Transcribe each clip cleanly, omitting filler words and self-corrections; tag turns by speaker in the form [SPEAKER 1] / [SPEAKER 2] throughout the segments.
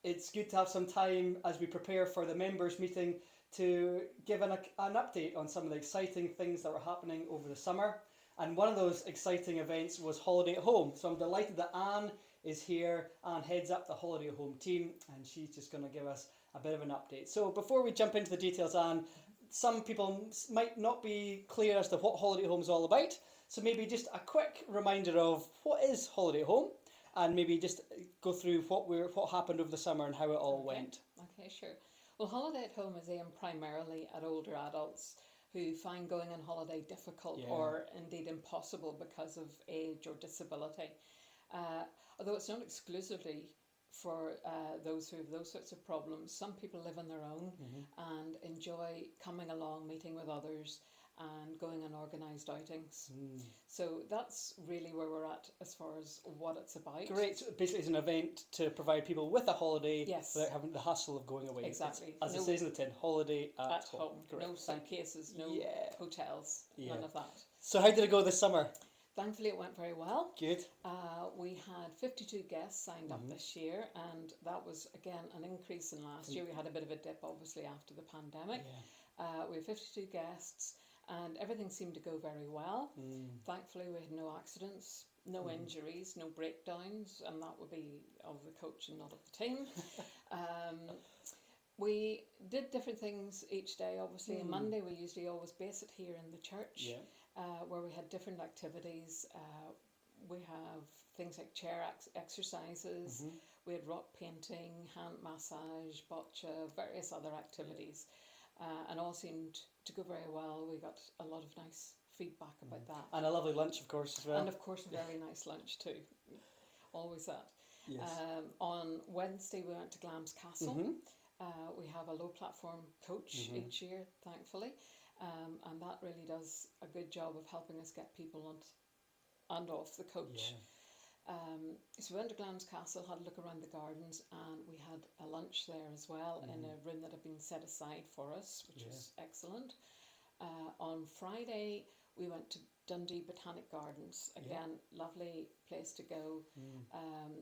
[SPEAKER 1] it's good to have some time as we prepare for the members' meeting to give an update on some of the exciting things that were happening over the summer. And one of those exciting events was Holiday at Home. So I'm delighted that Anne is here. Anne heads up the Holiday at Home team, and she's just going to give us a bit of an update. So before we jump into the details, Anne, some people might not be clear as to what Holiday at Home is all about. So maybe just a quick reminder of what is Holiday at Home, and maybe just go through what happened over the summer and how it all went.
[SPEAKER 2] Okay, sure. Well, Holiday at Home is aimed primarily at older adults who find going on holiday difficult or indeed impossible because of age or disability. Although it's not exclusively for those who have those sorts of problems, some people live on their own and enjoy coming along, meeting with others, and going on organised outings. So that's really where we're at as far as what it's about.
[SPEAKER 1] Great. So basically, it's an event to provide people with a holiday without having the hassle of going away.
[SPEAKER 2] Exactly.
[SPEAKER 1] As it says in the tin, holiday at home.
[SPEAKER 2] Great. No suitcases, no hotels, none of that.
[SPEAKER 1] So how did it go this summer?
[SPEAKER 2] Thankfully, it went very well.
[SPEAKER 1] Good.
[SPEAKER 2] We had 52 guests signed up this year, and that was, again, an increase in last year. We had a bit of a dip, obviously, after the pandemic. We had 52 guests, and everything seemed to go very well. Thankfully, we had no accidents, no injuries, no breakdowns, and that would be of the coach and not of the team. We did different things each day, obviously. On Monday, we usually always base it here in the church, where we had different activities. We have things like chair exercises, we had rock painting, hand massage, bocce, various other activities. And all seemed to go very well. We got a lot of nice feedback about that.
[SPEAKER 1] And a lovely lunch, of course, as well.
[SPEAKER 2] And of course, a very nice lunch too. Always that.
[SPEAKER 1] Yes.
[SPEAKER 2] On Wednesday, we went to Glamis Castle. We have a low platform coach each year, thankfully. And that really does a good job of helping us get people on and off the coach. So we went to Glamis Castle, had a look around the gardens, and we had a lunch there as well in a room that had been set aside for us, which was excellent. On Friday, we went to Dundee Botanic Gardens. Again, lovely place to go.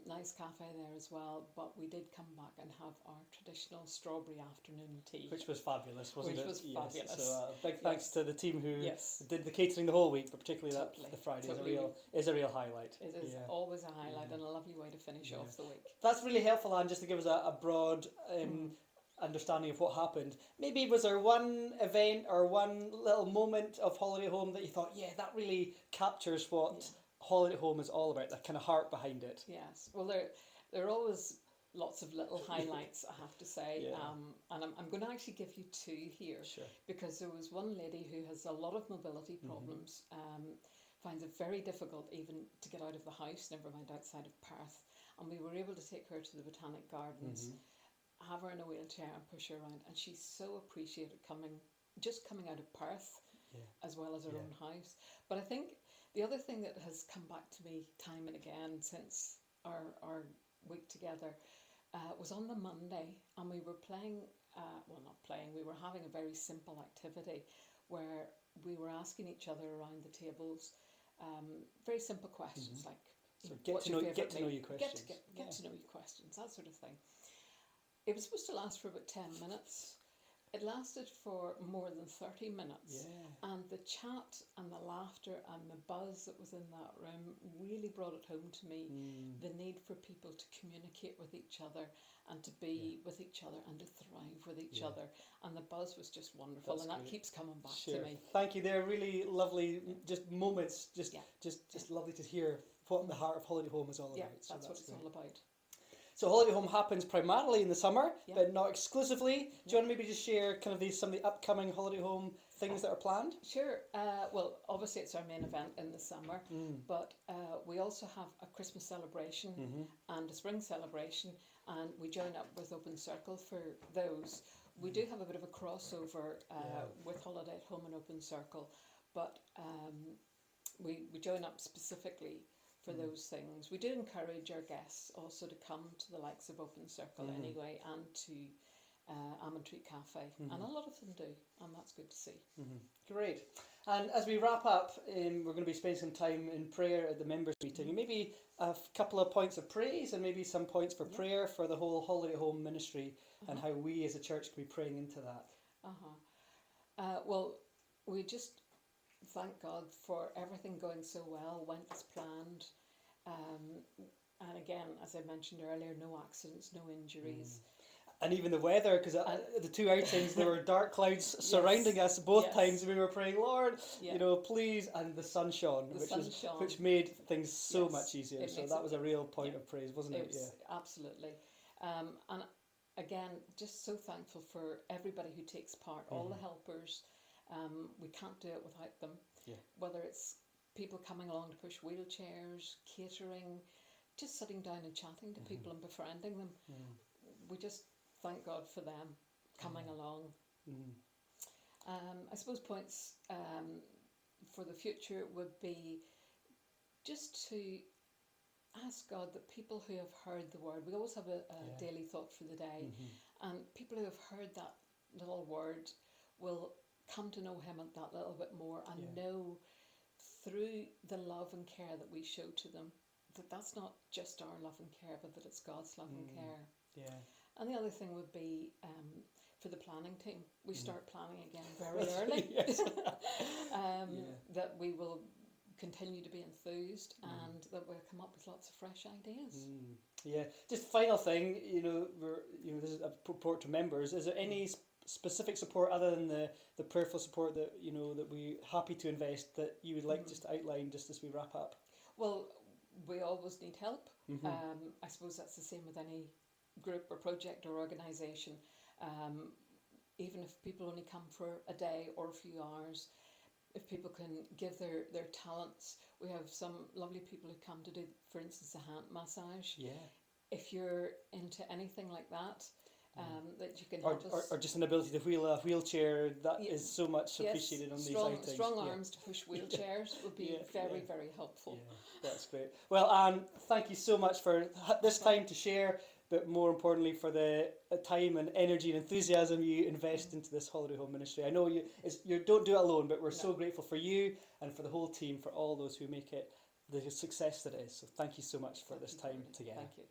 [SPEAKER 2] Nice cafe there as well. But we did come back and have our traditional strawberry afternoon tea.
[SPEAKER 1] Which was fabulous, wasn't it?
[SPEAKER 2] Which was fabulous.
[SPEAKER 1] So big thanks to the team who did the catering the whole week, but particularly the Friday is a real highlight.
[SPEAKER 2] It is always a highlight and a lovely way to finish off the week.
[SPEAKER 1] That's really helpful, Anne, just to give us a broad understanding of what happened. Maybe was there one event or one little moment of Holiday Home that you thought, that really captures what Holiday Home is all about, that kind of heart behind it?
[SPEAKER 2] Yes. Well, there are always lots of little highlights, I have to say. And I'm going to actually give you two here.
[SPEAKER 1] Sure.
[SPEAKER 2] Because there was one lady who has a lot of mobility problems, finds it very difficult even to get out of the house, never mind outside of Perth. And we were able to take her to the Botanic Gardens, have her in a wheelchair and push her around, and she so appreciated coming out of Perth as well as her own house. But I think the other thing that has come back to me time and again since our week together was on the Monday, and we were we were having a very simple activity where we were asking each other around the tables very simple questions like
[SPEAKER 1] get to know you questions.
[SPEAKER 2] Get to know you questions, that sort of thing. It was supposed to last for about 10 minutes. It lasted for more than 30 minutes. And the chat and the laughter and the buzz that was in that room really brought it home to me, the need for people to communicate with each other and to be with each other and to thrive with each other. And the buzz was just wonderful. That keeps coming back to me.
[SPEAKER 1] Thank you. They're really lovely just moments, just lovely to hear what the heart of Holiday Home is all about.
[SPEAKER 2] So that's what it's all about.
[SPEAKER 1] So Holiday Home happens primarily in the summer, but not exclusively. Do you want to maybe just share kind of some of the upcoming Holiday Home things that are planned?
[SPEAKER 2] Sure. Well, obviously it's our main event in the summer, but we also have a Christmas celebration and a spring celebration, and we join up with Open Circle for those. We do have a bit of a crossover with Holiday at Home and Open Circle, but we join up specifically for those things. We do encourage our guests also to come to the likes of Open Circle anyway, and to Almond Tree Cafe, and a lot of them do, and that's good to see.
[SPEAKER 1] Great. And as we wrap up, we're going to be spending some time in prayer at the members' meeting, and maybe couple of points of praise and maybe some points for prayer for the whole Holiday Home ministry and how we as a church can be praying into that.
[SPEAKER 2] Well, we just thank God for everything going so well, went as planned. And again, as I mentioned earlier, no accidents, no injuries.
[SPEAKER 1] And even the weather, because the two outings, there were dark clouds surrounding us both times. We were praying, Lord, please, and the sun shone, which made things so much easier. So that was a real point of praise, wasn't it?
[SPEAKER 2] Absolutely. And again, just so thankful for everybody who takes part, all the helpers. We can't do it without them. Whether it's people coming along to push wheelchairs, catering, just sitting down and chatting to people and befriending them. We just thank God for them coming along. I suppose points for the future would be just to ask God that people who have heard the word, we always have a daily thought for the day, and people who have heard that little word will come to know him that little bit more and know through the love and care that we show to them that that's not just our love and care, but that it's God's love and care. And the other thing would be for the planning team, we start planning again very early. That we will continue to be enthused and that we'll come up with lots of fresh ideas.
[SPEAKER 1] Just final thing, this is a report to members. Is there any specific support other than the prayerful support that that we're happy to invest that you would like just to outline just as we wrap up?
[SPEAKER 2] Well, we always need help. I suppose that's the same with any group or project or organisation. Even if people only come for a day or a few hours, if people can give their talents, we have some lovely people who come to do, for instance, a hand massage. If you're into anything like that, that you can help us.
[SPEAKER 1] Or just an ability to wheel a wheelchair, that is so much appreciated on these outings.
[SPEAKER 2] Strong arms to push wheelchairs would be very, very helpful.
[SPEAKER 1] That's great. Well, Anne, thank you so much for this time to share, but more importantly for the time and energy and enthusiasm you invest into this Holiday Home ministry. I know you don't do it alone, but we're so grateful for you and for the whole team, for all those who make it the success that it is. So thank you so much for this time together.
[SPEAKER 2] Thank you.